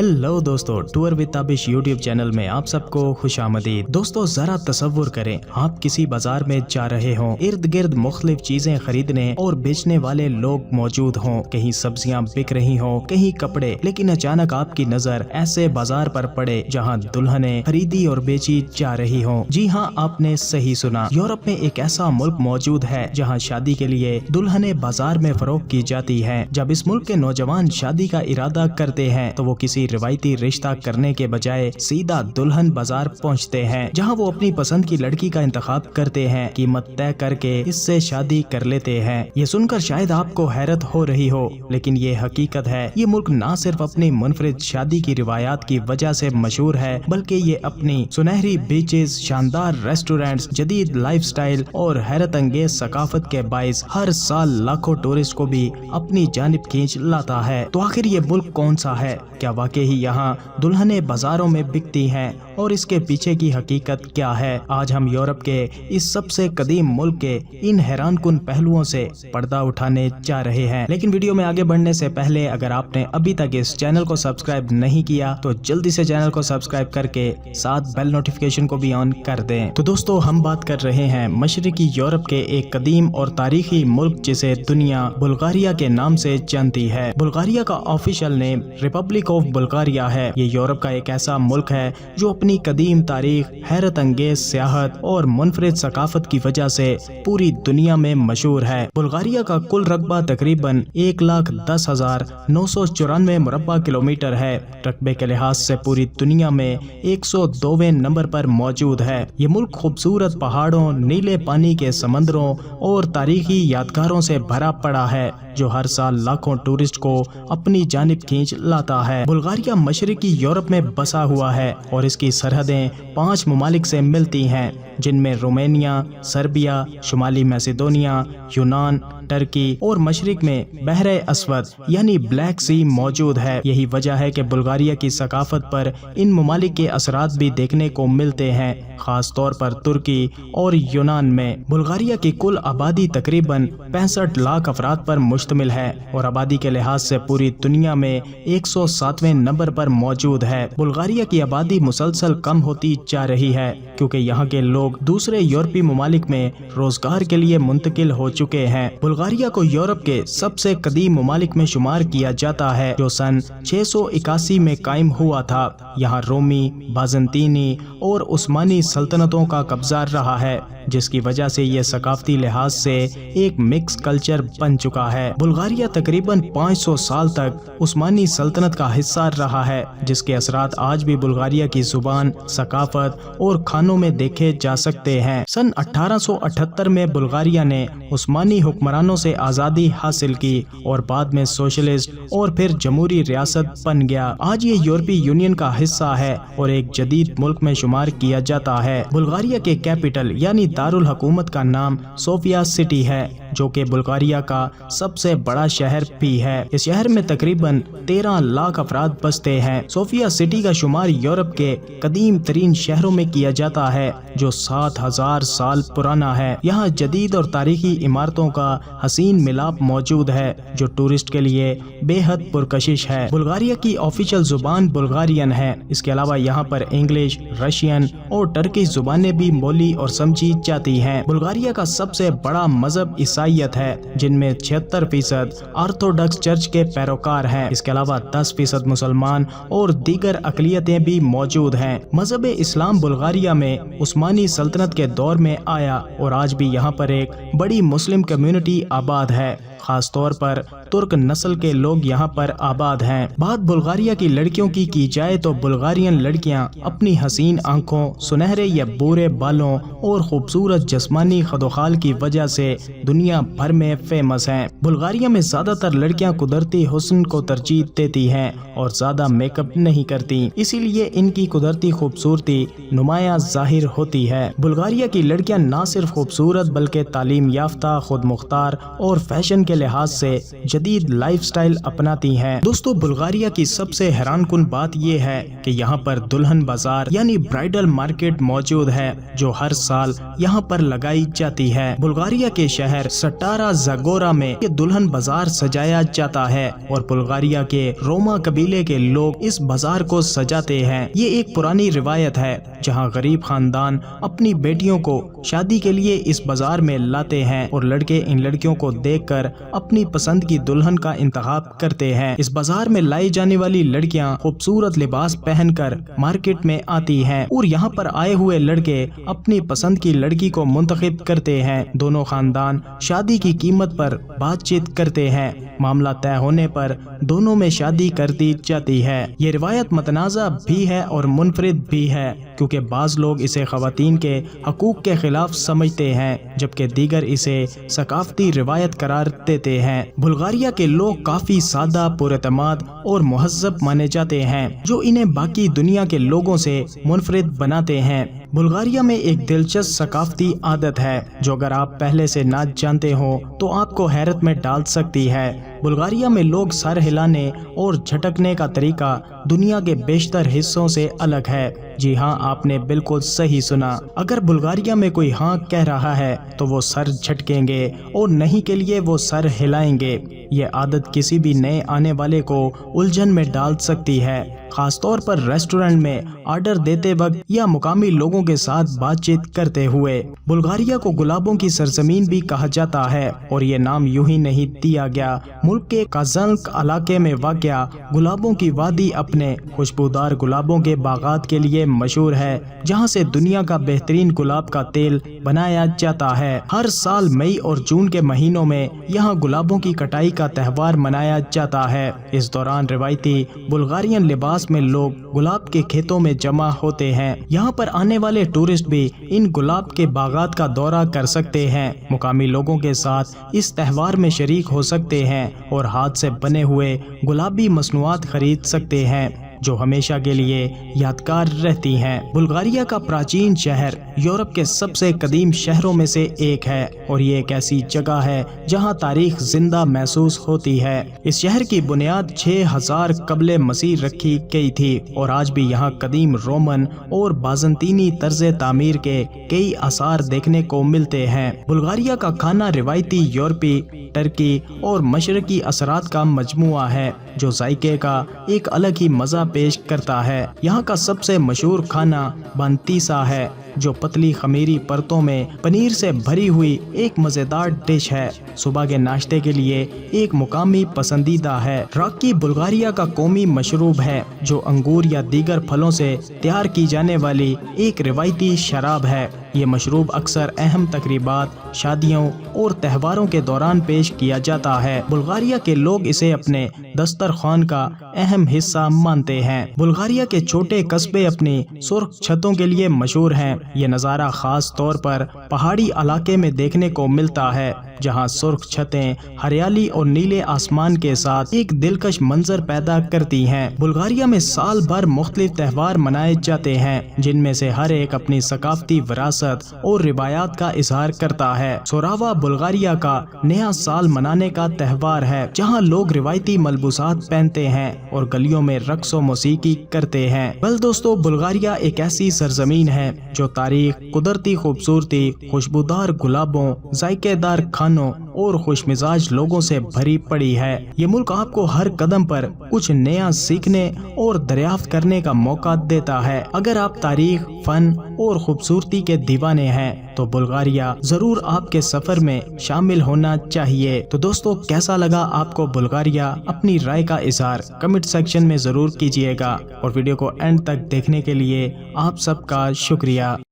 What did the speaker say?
Hello दोस्तों, tour with Tabish YouTube channel में आप सबको खुश आमदीद। दोस्तों जरा तसव्वुर करें, आप किसी बाजार में जा रहे हों, इर्द गिर्द मुख्तलिफ चीजें खरीदने और बेचने वाले लोग मौजूद हों, कहीं सब्जियां बिक रही हों, कहीं कपड़े, लेकिन अचानक आपकी नजर ऐसे बाजार पर पड़े जहां दुल्हनें खरीदी और बेची जा रही हों। जी हाँ, आपने सही सुना। यूरोप में एक ऐसा मुल्क मौजूद है जहाँ शादी के लिए दुल्हनें बाजार में फरोख्त की जाती है। जब इस मुल्क के नौजवान शादी का इरादा करते हैं तो वो किसी रिवायती रिश्ता करने के बजाय सीधा दुल्हन बाजार पहुंचते हैं, जहां वो अपनी पसंद की लड़की का इंतखाब करते हैं, कीमत तय करके इससे शादी कर लेते हैं। ये सुनकर शायद आपको हैरत हो रही हो, लेकिन ये हकीकत है। ये मुल्क ना सिर्फ अपनी मुनफरिद शादी की रिवायात की वजह से मशहूर है, बल्कि ये अपनी सुनहरी बीचेस, शानदार रेस्टोरेंट्स, जदीद लाइफस्टाइल और हैरत अंगेज सकाफत के बाइस हर साल लाखों टूरिस्ट को भी अपनी जानिब खींच लाता है। तो आखिर ये मुल्क कौन सा है? क्या वाकई ही यहाँ दुल्हनें बाजारों में बिकती हैं और इसके पीछे की हकीकत क्या है? आज हम यूरोप के इस सबसे कदीम मुल्क के इन हैरानकुन पहलुओं से पर्दा उठाने जा रहे हैं। लेकिन वीडियो में आगे बढ़ने से पहले अगर आपने अभी तक इस चैनल को सब्सक्राइब नहीं किया तो जल्दी से चैनल को सब्सक्राइब करके साथ बेल नोटिफिकेशन को भी ऑन कर दें। तो दोस्तों, हम बात कर रहे हैं मशरिकी यूरोप के एक कदीम और तारीखी मुल्क जिसे दुनिया बुल्गारिया के नाम से जानती है। बुल्गारिया का official name Republic of Bulgaria है। ये यूरोप का एक ऐसा मुल्क है जो अपनी कदीम तारीख, हैरत अंगेज सियाहत और मुनफरिद सकाफत की वजह से पूरी दुनिया में मशहूर है। बुल्गारिया का कुल रकबा तकरीबन 1,10,994 मुरब्बा किलोमीटर है। रकबे के लिहाज से पूरी दुनिया में 102वें नंबर पर मौजूद है। ये मुल्क खूबसूरत पहाड़ों, नीले पानी के समंदरों और तारीखी यादगारों से भरा पड़ा है जो हर साल लाखों टूरिस्ट को अपनी जानिब खींच लाता है। बुल्गारिया मशरिकी यूरोप में बसा हुआ है और इसकी सरहदें 5 ममालिक से मिलती हैं, जिनमें रोमानिया, सर्बिया, शुमाली मैसेडोनिया, यूनान, टर्की और मशरिक में बहरे अस्वद यानी ब्लैक सी मौजूद है। यही वजह है कि बुल्गारिया की सकाफत पर इन ममालिक के असरात भी देखने को मिलते हैं, खास तौर पर तुर्की और यूनान में। बुल्गारिया की कुल आबादी तकरीबन 65 लाख अफराद पर मुश्तमिल है और आबादी के लिहाज से पूरी दुनिया में 107वें नंबर पर मौजूद है। बुल्गारिया की आबादी मुसलसल कम होती जा रही है क्योंकि यहाँ के लोग दूसरे यूरोपीय ममालिक में रोजगार के लिए मुंतकिल हो चुके हैं। बुल्गारिया को यूरोप के सबसे कदीम ममालिक में शुमार किया जाता है जो सन 681 में कायम हुआ था। यहाँ रोमी, बाज़ंतीनी और उस्मानी सल्तनतों का कब्जा रहा है, जिसकी वजह से ये सकाफती लिहाज से एक मिक्स कल्चर बन चुका है। बुल्गारिया तकरीबन 500 साल तक उस्मानी सल्तनत का हिस्सा रहा है, जिसके असरात आज भी बुल्गारिया की जुबान, सकाफत और खानों में देखे जा सकते हैं। सन 1878 में बुल्गारिया ने उस्मानी हुक्मरानों से आज़ादी हासिल की और बाद में सोशलिस्ट और फिर जमहूरी रियासत बन गया। आज ये यूरोपीय यूनियन का हिस्सा है और एक जदीद मुल्क में शुमार किया जाता है। बुल्गारिया के कैपिटल यानी दारुल हुकूमत का नाम सोफिया सिटी है, जो कि बुल्गारिया का सबसे बड़ा शहर भी है। इस शहर में तकरीबन 13 लाख अफराद बसते हैं। सोफिया सिटी का शुमार यूरोप के कदीम तरीन शहरों में किया जाता है जो 7000 साल पुराना है। यहाँ जदीद और तारीखी इमारतों का हसीन मिलाप मौजूद है जो टूरिस्ट के लिए बेहद पुरकशिश है। बुल्गारिया की ऑफिशियल जुबान बुल्गारियन है। इसके अलावा यहाँ पर इंग्लिश, रशियन और टर्किश जुबानें भी बोली और समझी जाती हैं। बुल्गारिया का सबसे बड़ा मजहब ईसाईयत है, जिनमें 76% ऑर्थोडॉक्स चर्च के पैरोकार हैं। इसके अलावा 10% मुसलमान और दीगर अकलियतें भी मौजूद हैं। मजहब इस्लाम बुल्गारिया में उस्मानी सल्तनत के दौर में आया और आज भी यहाँ पर एक बड़ी मुस्लिम कम्युनिटी आबाद है। खास तौर पर तुर्क नस्ल के लोग यहाँ पर आबाद हैं। बात बुल्गारिया की लड़कियों की जाए तो बुल्गारियन लड़कियाँ अपनी हसीन आंखों, सुनहरे या भूरे बालों और खूबसूरत जिस्मानी खदोखाल की वजह से दुनिया भर में फेमस हैं। बुल्गारिया में ज्यादातर लड़कियाँ कुदरती हुस्न को तरजीह देती हैं और ज्यादा मेकअप नहीं करती, इसीलिए इनकी कुदरती खूबसूरती नुमाया जाहिर होती है। बुल्गारिया की लड़कियाँ न सिर्फ खूबसूरत बल्कि तालीम याफ्ता, खुद मुख्तार और फैशन के کے لحاظ سے جدید لائف سٹائل اپناتی ہیں۔ دوستو بلغاریہ کی سب سے حیران کن بات یہ ہے کہ یہاں پر دلہن بازار یعنی برائڈل مارکیٹ موجود ہے جو ہر سال یہاں پر لگائی جاتی ہے۔ بلغاریہ کے شہر سٹارا زاگورا میں یہ دلہن بازار سجایا جاتا ہے اور بلغاریہ کے روما قبیلے کے لوگ اس بازار کو سجاتے ہیں۔ یہ ایک پرانی روایت ہے جہاں غریب خاندان اپنی بیٹیوں کو شادی کے لیے اس بازار میں لاتے ہیں اور لڑکے ان لڑکیوں کو دیکھ کر اپنی پسند کی دلہن کا انتخاب کرتے ہیں۔ اس بازار میں لائی جانے والی لڑکیاں خوبصورت لباس پہن کر مارکیٹ میں آتی ہیں اور یہاں پر آئے ہوئے لڑکے اپنی پسند کی لڑکی کو منتخب کرتے ہیں۔ دونوں خاندان شادی کی قیمت پر بات چیت کرتے ہیں۔ معاملہ طے ہونے پر دونوں میں شادی کر دی جاتی ہے۔ یہ روایت متنازع بھی ہے اور منفرد بھی ہے کیونکہ بعض لوگ اسے خواتین کے حقوق کے خلاف سمجھتے ہیں جبکہ دیگر اسے ثقافتی روایت قرار دیتے ہیں۔ بلغاریہ کے لوگ کافی سادہ، پراعتماد اور مہذب مانے جاتے ہیں جو انہیں باقی دنیا کے لوگوں سے منفرد بناتے ہیں۔ بلغاریہ میں ایک دلچسپ ثقافتی عادت ہے جو اگر آپ پہلے سے نہ جانتے ہو تو آپ کو حیرت میں ڈال سکتی ہے۔ بلغاریہ میں لوگ سر ہلانے اور جھٹکنے کا طریقہ دنیا کے بیشتر حصوں سے الگ ہے۔ جی ہاں، آپ نے بالکل صحیح سنا۔ اگر بلغاریہ میں کوئی ہاں کہہ رہا ہے تو وہ سر جھٹکیں گے اور نہیں کے لیے وہ سر ہلائیں گے۔ یہ عادت کسی بھی نئے آنے والے کو الجھن میں ڈال سکتی ہے، خاص طور پر ریسٹورنٹ میں آرڈر دیتے وقت یا مقامی لوگوں کے ساتھ بات چیت کرتے ہوئے۔ بلغاریہ کو گلابوں کی سرزمین بھی کہا جاتا ہے اور یہ نام یوں ہی نہیں دیا گیا۔ ملک کے کازانک علاقے میں واقع گلابوں کی وادی اپنے خوشبودار گلابوں کے باغات کے لیے مشہور ہے جہاں سے دنیا کا بہترین گلاب کا تیل بنایا جاتا ہے۔ ہر سال مئی اور جون کے مہینوں میں یہاں گلابوں کی کٹائی کا تہوار منایا جاتا ہے۔ اس دوران روایتی بلغارین لباس میں لوگ گلاب کے کھیتوں میں جمع ہوتے ہیں۔ یہاں پر آنے والے ٹورسٹ بھی ان گلاب کے باغات کا دورہ کر سکتے ہیں، مقامی لوگوں کے ساتھ اس تہوار میں شریک ہو سکتے ہیں اور ہاتھ سے بنے ہوئے گلابی مصنوعات خرید سکتے ہیں جو ہمیشہ کے لیے یادگار رہتی ہیں۔ بلغاریہ کا پراچین شہر یورپ کے سب سے قدیم شہروں میں سے ایک ہے اور یہ ایک ایسی جگہ ہے جہاں تاریخ زندہ محسوس ہوتی ہے۔ اس شہر کی بنیاد 6000 قبل مسیح رکھی گئی تھی اور آج بھی یہاں قدیم رومن اور بازنطینی طرز تعمیر کے کئی آثار دیکھنے کو ملتے ہیں۔ بلغاریہ کا کھانا روایتی یورپی، ترکی اور مشرقی اثرات کا مجموعہ ہے جو ذائقے کا ایک الگ ہی مزہ پیش کرتا ہے۔ یہاں کا سب سے مشہور کھانا بانتیسا ہے جو پتلی خمیری پرتوں میں پنیر سے بھری ہوئی ایک مزیدار ڈش ہے۔ صبح کے ناشتے کے لیے ایک مقامی پسندیدہ ہے۔ راکی بلغاریہ کا قومی مشروب ہے جو انگور یا دیگر پھلوں سے تیار کی جانے والی ایک روایتی شراب ہے۔ یہ مشروب اکثر اہم تقریبات، شادیوں اور تہواروں کے دوران پیش کیا جاتا ہے۔ بلغاریہ کے لوگ اسے اپنے دسترخوان کا اہم حصہ مانتے ہیں۔ بلغاریہ کے چھوٹے قصبے اپنی سرخ چھتوں کے لیے مشہور ہیں۔ یہ نظارہ خاص طور پر پہاڑی علاقے میں دیکھنے کو ملتا ہے جہاں سرخ چھتیں ہریالی اور نیلے آسمان کے ساتھ ایک دلکش منظر پیدا کرتی ہیں۔ بلغاریہ میں سال بھر مختلف تہوار منائے جاتے ہیں جن میں سے ہر ایک اپنی ثقافتی وراثت اور روایات کا اظہار کرتا ہے۔ سوراوا بلغاریہ کا نیا سال منانے کا تہوار ہے جہاں لوگ روایتی ملبوسات پہنتے ہیں اور گلیوں میں رقص و موسیقی کرتے ہیں۔ بل دوستو، بلغاریہ ایک ایسی سرزمین ہے جو تاریخ، قدرتی خوبصورتی، خوشبودار گلابوں، ذائقے دار کھانوں اور خوش مزاج لوگوں سے بھری پڑی ہے۔ یہ ملک آپ کو ہر قدم پر کچھ نیا سیکھنے اور دریافت کرنے کا موقع دیتا ہے۔ اگر آپ تاریخ، فن اور خوبصورتی کے دیوانے ہیں تو بلغاریہ ضرور آپ کے سفر میں شامل ہونا چاہیے۔ تو دوستو، کیسا لگا آپ کو بلغاریہ؟ اپنی رائے کا اظہار کمنٹ سیکشن میں ضرور کیجیے گا اور ویڈیو کو اینڈ تک دیکھنے کے لیے آپ سب کا شکریہ۔